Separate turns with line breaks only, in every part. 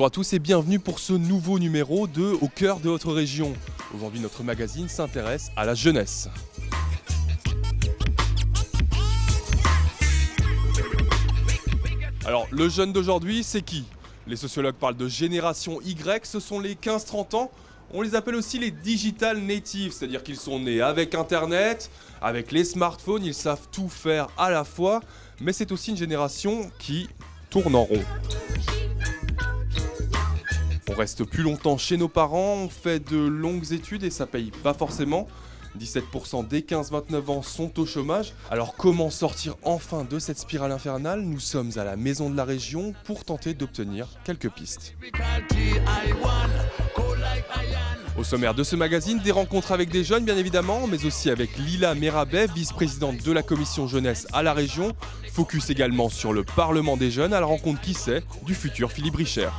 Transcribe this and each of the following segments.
Bonjour à tous et bienvenue pour ce nouveau numéro de Au cœur de votre région. Aujourd'hui, notre magazine s'intéresse à la jeunesse. Alors, le jeune d'aujourd'hui, c'est qui? Les sociologues parlent de génération Y, ce sont les 15-30 ans. On les appelle aussi les digital natives, c'est-à-dire qu'ils sont nés avec Internet, avec les smartphones, ils savent tout faire à la fois, mais c'est aussi une génération qui tourne en rond. On reste plus longtemps chez nos parents, on fait de longues études et ça paye pas forcément. 17% des 15-29 ans sont au chômage. Alors comment sortir enfin de cette spirale infernale? Nous sommes à la maison de la région pour tenter d'obtenir quelques pistes. Au sommaire de ce magazine, des rencontres avec des jeunes bien évidemment, mais aussi avec Lila Merabet, vice-présidente de la commission jeunesse à la région. Focus également sur le Parlement des jeunes à la rencontre, qui sait, du futur Philippe Richert.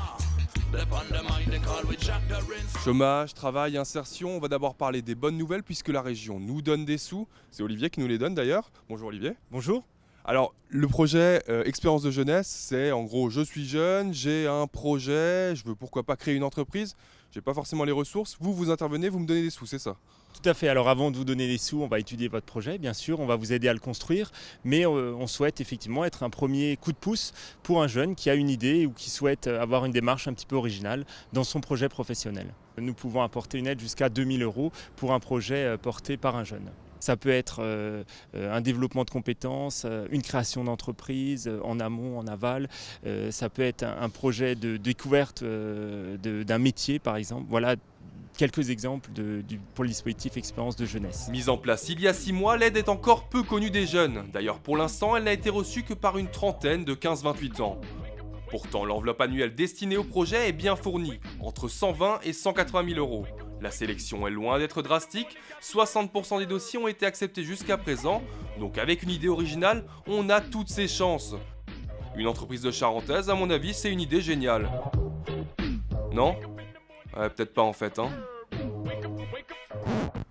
Chômage, travail, insertion, on va d'abord parler des bonnes nouvelles puisque la région nous donne des sous. C'est Olivier qui nous les donne d'ailleurs. Bonjour Olivier.
Bonjour.
Alors le projet Expérience de jeunesse, c'est en gros je suis jeune, j'ai un projet, je veux pourquoi pas créer une entreprise, j'ai pas forcément les ressources, vous intervenez, vous me donnez des sous, c'est ça?
Tout à fait. Alors avant de vous donner des sous, on va étudier votre projet, bien sûr, on va vous aider à le construire, mais on souhaite effectivement être un premier coup de pouce pour un jeune qui a une idée ou qui souhaite avoir une démarche un petit peu originale dans son projet professionnel. Nous pouvons apporter une aide jusqu'à 2 000 € pour un projet porté par un jeune. Ça peut être un développement de compétences, une création d'entreprise en amont, en aval. Ça peut être un projet de découverte d'un métier, par exemple. Voilà quelques exemples pour le dispositif Expérience de jeunesse.
Mise en place il y a 6 mois, l'aide est encore peu connue des jeunes. D'ailleurs, pour l'instant, elle n'a été reçue que par une trentaine de 15-28 ans. Pourtant, l'enveloppe annuelle destinée au projet est bien fournie, entre 120 et 180 000 €. La sélection est loin d'être drastique, 60% des dossiers ont été acceptés jusqu'à présent, donc avec une idée originale, on a toutes ses chances. Une entreprise de Charentaise, à mon avis, c'est une idée géniale. Non? Peut-être pas en fait, hein.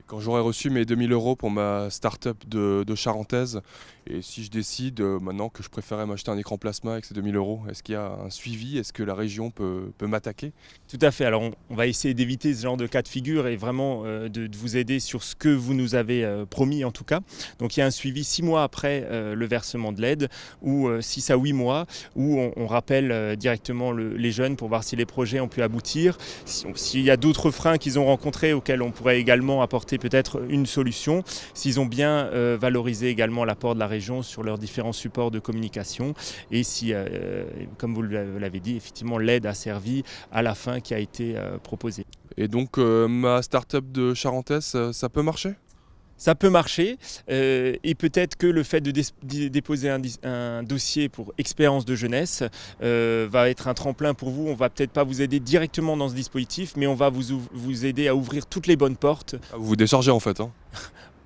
Quand j'aurai reçu mes 2 000 € pour ma start-up de Charentaise, et si je décide maintenant que je préférais m'acheter un écran plasma avec ces 2 000 €, est-ce qu'il y a un suivi? Est-ce que la région peut m'attaquer?
Tout à fait. Alors on va essayer d'éviter ce genre de cas de figure et vraiment de vous aider sur ce que vous nous avez promis en tout cas. Donc il y a un suivi 6 mois après le versement de l'aide, ou 6 à 8 mois, où on rappelle directement les jeunes pour voir si les projets ont pu aboutir, s'il y a d'autres freins qu'ils ont rencontrés auxquels on pourrait également apporter peut-être une solution, s'ils ont bien valorisé également l'apport de la région sur leurs différents supports de communication, et si, comme vous l'avez dit, effectivement l'aide a servi à la fin qui a été proposée.
Et donc ma start-up de Charentaise, ça peut marcher?
Ça peut marcher, et peut-être que le fait de déposer un dossier pour expérience de jeunesse va être un tremplin pour vous. On va peut-être pas vous aider directement dans ce dispositif, mais on va vous aider à ouvrir toutes les bonnes portes.
Vous vous déchargez en fait, hein.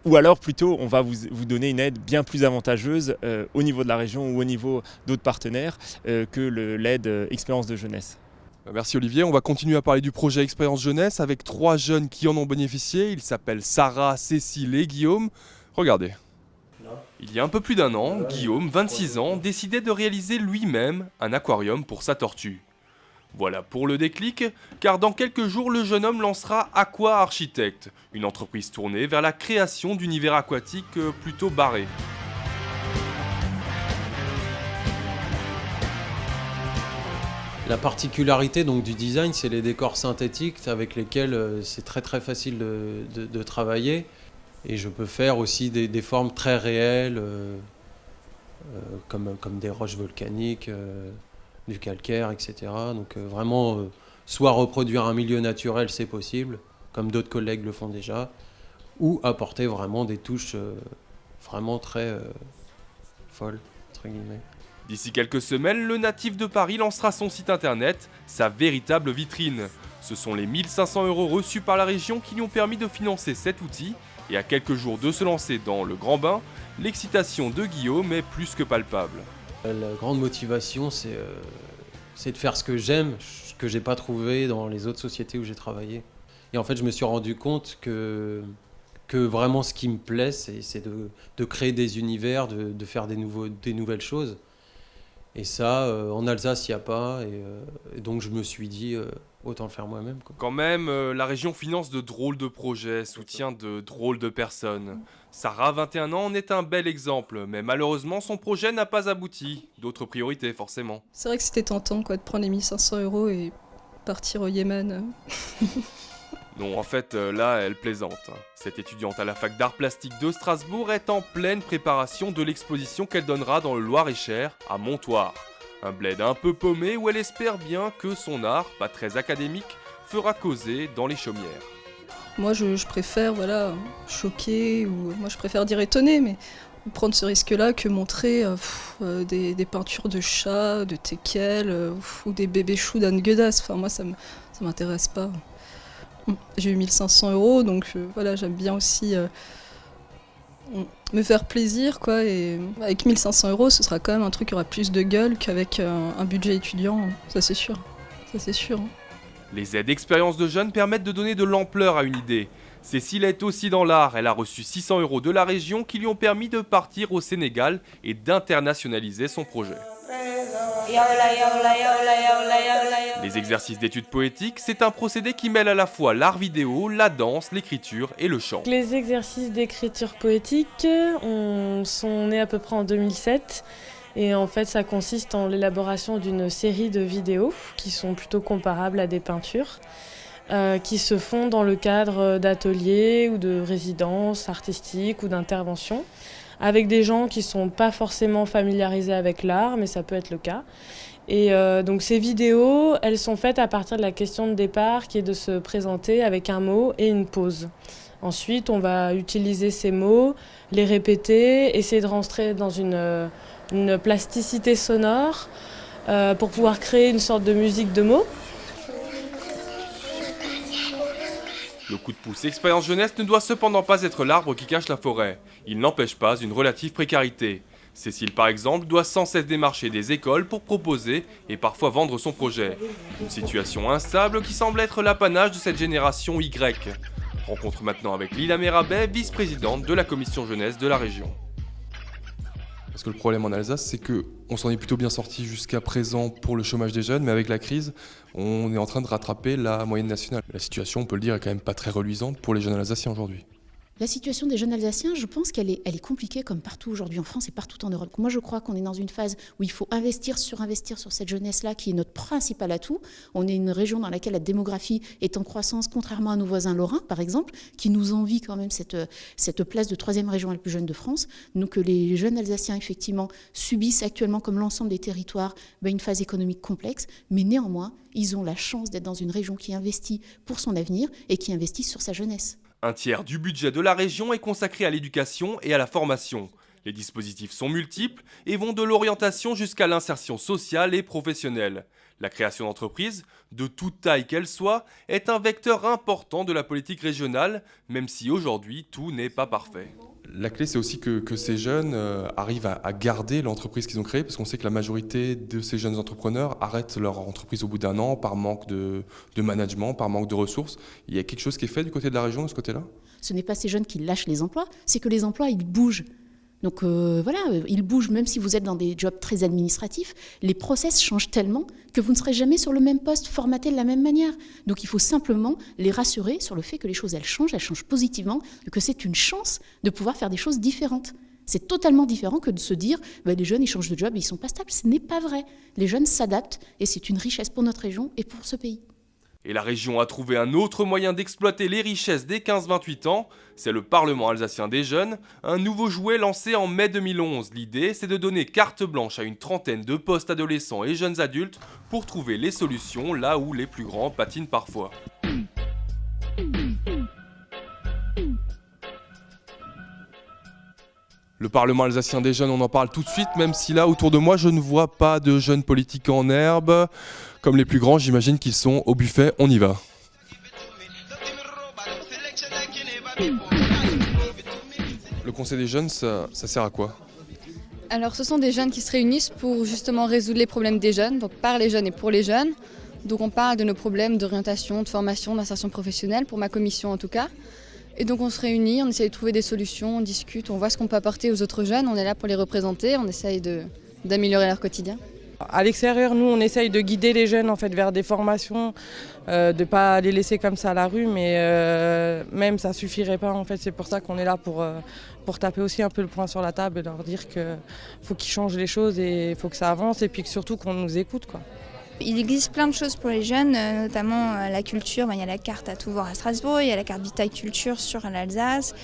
Ou alors plutôt, on va vous donner une aide bien plus avantageuse au niveau de la région ou au niveau d'autres partenaires que l'aide expérience de jeunesse.
Merci Olivier, on va continuer à parler du projet Expérience Jeunesse avec 3 jeunes qui en ont bénéficié. Ils s'appellent Sarah, Cécile et Guillaume. Regardez. Il y a un peu plus d'un an, Guillaume, 26 ans, décidait de réaliser lui-même un aquarium pour sa tortue. Voilà pour le déclic, car dans quelques jours, le jeune homme lancera Aqua Architect, une entreprise tournée vers la création d'univers aquatiques plutôt barrés.
La particularité donc, du design, c'est les décors synthétiques avec lesquels c'est très facile de travailler. Et je peux faire aussi des formes très réelles, comme des roches volcaniques, du calcaire, etc. Donc vraiment, soit reproduire un milieu naturel, c'est possible, comme d'autres collègues le font déjà, ou apporter vraiment des touches vraiment très folles, entre guillemets.
D'ici quelques semaines, le natif de Paris lancera son site internet, sa véritable vitrine. Ce sont les 1 500 € reçus par la région qui lui ont permis de financer cet outil, et à quelques jours de se lancer dans le grand bain, l'excitation de Guillaume est plus que palpable.
La grande motivation, c'est de faire ce que j'aime, ce que j'ai pas trouvé dans les autres sociétés où j'ai travaillé. Et en fait, je me suis rendu compte que vraiment ce qui me plaît, c'est de créer des univers, de faire des nouvelles choses. Et ça, en Alsace, il n'y a pas. Et donc, je me suis dit, autant le faire moi-même, quoi.
Quand même, la région finance de drôles de projets, soutient de drôles de personnes. Sarah, 21 ans, en est un bel exemple, mais malheureusement, son projet n'a pas abouti. D'autres priorités, forcément.
C'est vrai que c'était tentant quoi, de prendre les 1500 € et partir au Yémen.
Non, en fait, là, elle plaisante. Cette étudiante à la fac d'art plastique de Strasbourg est en pleine préparation de l'exposition qu'elle donnera dans le Loir-et-Cher, à Montoire. Un bled un peu paumé où elle espère bien que son art, pas très académique, fera causer dans les chaumières.
Moi je préfère choquer, ou moi je préfère dire étonner, mais prendre ce risque-là que montrer des peintures de chats, de teckels, ou des bébés choux d'Anne Guedas. Enfin moi ça m'intéresse pas. J'ai eu 1500 €, donc j'aime bien aussi me faire plaisir, quoi. Et avec 1500 €, ce sera quand même un truc qui aura plus de gueule qu'avec un budget étudiant, ça c'est sûr. Ça c'est sûr.
Les aides expériences de jeunes permettent de donner de l'ampleur à une idée. Cécile est aussi dans l'art, elle a reçu 600 € de la région qui lui ont permis de partir au Sénégal et d'internationaliser son projet. Les exercices d'études poétiques, c'est un procédé qui mêle à la fois l'art vidéo, la danse, l'écriture et le chant.
Les exercices d'écriture poétique sont nés à peu près en 2007. Et en fait, ça consiste en l'élaboration d'une série de vidéos qui sont plutôt comparables à des peintures, qui se font dans le cadre d'ateliers ou de résidences artistiques ou d'interventions, avec des gens qui ne sont pas forcément familiarisés avec l'art, mais ça peut être le cas. Et donc ces vidéos, elles sont faites à partir de la question de départ qui est de se présenter avec un mot et une pause. Ensuite, on va utiliser ces mots, les répéter, essayer de rentrer dans une plasticité sonore pour pouvoir créer une sorte de musique de mots.
Le coup de pouce Expérience Jeunesse ne doit cependant pas être l'arbre qui cache la forêt. Il n'empêche pas une relative précarité. Cécile, par exemple, doit sans cesse démarcher des écoles pour proposer et parfois vendre son projet. Une situation instable qui semble être l'apanage de cette génération Y. Rencontre maintenant avec Lila Merabet, vice-présidente de la commission jeunesse de la région.
Parce que le problème en Alsace, c'est qu'on s'en est plutôt bien sorti jusqu'à présent pour le chômage des jeunes, mais avec la crise, on est en train de rattraper la moyenne nationale. La situation, on peut le dire, est quand même pas très reluisante pour les jeunes Alsaciens aujourd'hui.
La situation des jeunes Alsaciens, je pense qu'elle est compliquée comme partout aujourd'hui en France et partout en Europe. Moi, je crois qu'on est dans une phase où il faut surinvestir sur cette jeunesse-là qui est notre principal atout. On est une région dans laquelle la démographie est en croissance, contrairement à nos voisins lorrains, par exemple, qui nous envient quand même cette place de 3e région la plus jeune de France. Donc les jeunes Alsaciens, effectivement, subissent actuellement, comme l'ensemble des territoires, une phase économique complexe, mais néanmoins, ils ont la chance d'être dans une région qui investit pour son avenir et qui investit sur sa jeunesse.
Un tiers du budget de la région est consacré à l'éducation et à la formation. Les dispositifs sont multiples et vont de l'orientation jusqu'à l'insertion sociale et professionnelle. La création d'entreprises, de toute taille qu'elle soit, est un vecteur important de la politique régionale, même si aujourd'hui tout n'est pas parfait.
La clé, c'est aussi que ces jeunes arrivent à garder l'entreprise qu'ils ont créée, parce qu'on sait que la majorité de ces jeunes entrepreneurs arrêtent leur entreprise au bout d'1 an par manque de management, par manque de ressources. Il y a quelque chose qui est fait du côté de la région, de ce côté-là ?
Ce n'est pas ces jeunes qui lâchent les emplois, c'est que les emplois, ils bougent. Donc ils bougent, même si vous êtes dans des jobs très administratifs, les process changent tellement que vous ne serez jamais sur le même poste, formaté de la même manière. Donc il faut simplement les rassurer sur le fait que les choses, elles changent positivement, et que c'est une chance de pouvoir faire des choses différentes. C'est totalement différent que de se dire les jeunes, ils changent de job et ils ne sont pas stables. Ce n'est pas vrai. Les jeunes s'adaptent et c'est une richesse pour notre région et pour ce pays.
Et la région a trouvé un autre moyen d'exploiter les richesses des 15-28 ans, c'est le Parlement alsacien des jeunes, un nouveau jouet lancé en mai 2011. L'idée, c'est de donner carte blanche à une trentaine de postes adolescents et jeunes adultes pour trouver les solutions là où les plus grands patinent parfois.
Le Parlement alsacien des jeunes, on en parle tout de suite, même si là, autour de moi, je ne vois pas de jeunes politiques en herbe. Comme les plus grands, j'imagine qu'ils sont au buffet, on y va. Le conseil des jeunes, ça sert à quoi ?
Alors ce sont des jeunes qui se réunissent pour justement résoudre les problèmes des jeunes, donc par les jeunes et pour les jeunes. Donc on parle de nos problèmes d'orientation, de formation, d'insertion professionnelle, pour ma commission en tout cas. Et donc on se réunit, on essaye de trouver des solutions, on discute, on voit ce qu'on peut apporter aux autres jeunes, on est là pour les représenter, on essaye d'améliorer leur quotidien.
À l'extérieur, nous, on essaye de guider les jeunes en fait, vers des formations, de ne pas les laisser comme ça à la rue, mais même ça ne suffirait pas. En fait. C'est pour ça qu'on est là pour taper aussi un peu le poing sur la table et leur dire qu'il faut qu'ils changent les choses et il faut que ça avance et puis que surtout qu'on nous écoute, quoi.
Il existe plein de choses pour les jeunes, notamment la culture. Il y a la carte à tout voir à Strasbourg, il y a la carte Vitae Culture sur l'Alsace.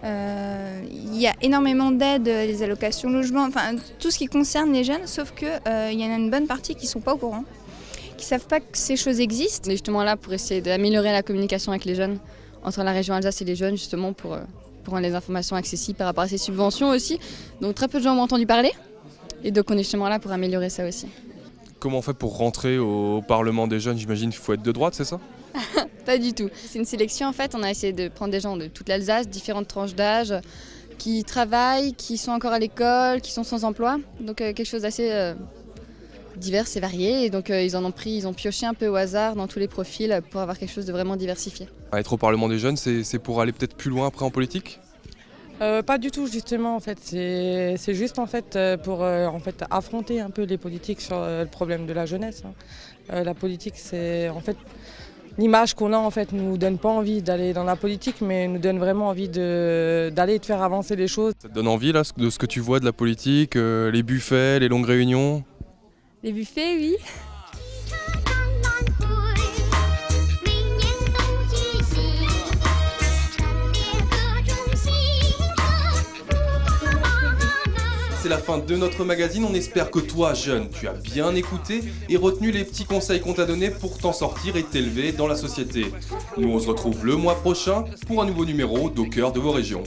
Il y a énormément d'aides, les allocations logement, enfin tout ce qui concerne les jeunes, sauf qu'il y en a une bonne partie qui ne sont pas au courant, qui ne savent pas que ces choses existent.
On est justement là pour essayer d'améliorer la communication avec les jeunes, entre la région Alsace et les jeunes, justement pour rendre les informations accessibles par rapport à ces subventions aussi. Donc très peu de gens ont entendu parler, et donc on est justement là pour améliorer ça aussi.
Comment on fait pour rentrer au Parlement des jeunes? J'imagine qu'il faut être de droite, c'est ça?
Pas du tout. C'est une sélection en fait, on a essayé de prendre des gens de toute l'Alsace, différentes tranches d'âge, qui travaillent, qui sont encore à l'école, qui sont sans emploi. Donc quelque chose d'assez divers et varié. Et donc ils ont pioché un peu au hasard dans tous les profils pour avoir quelque chose de vraiment diversifié.
Être au Parlement des jeunes, c'est pour aller peut-être plus loin après en politique?
Pas du tout justement en fait, c'est juste en fait pour en fait, affronter un peu les politiques sur le problème de la jeunesse. La politique c'est en fait l'image qu'on a en fait nous donne pas envie d'aller dans la politique mais nous donne vraiment envie d'aller et de faire avancer les choses.
Ça te donne envie là de ce que tu vois de la politique, les buffets, les longues réunions?
Les buffets, oui.
C'est la fin de notre magazine, on espère que toi, jeune, tu as bien écouté et retenu les petits conseils qu'on t'a donnés pour t'en sortir et t'élever dans la société. Nous on se retrouve le mois prochain pour un nouveau numéro d'Au cœur de vos régions.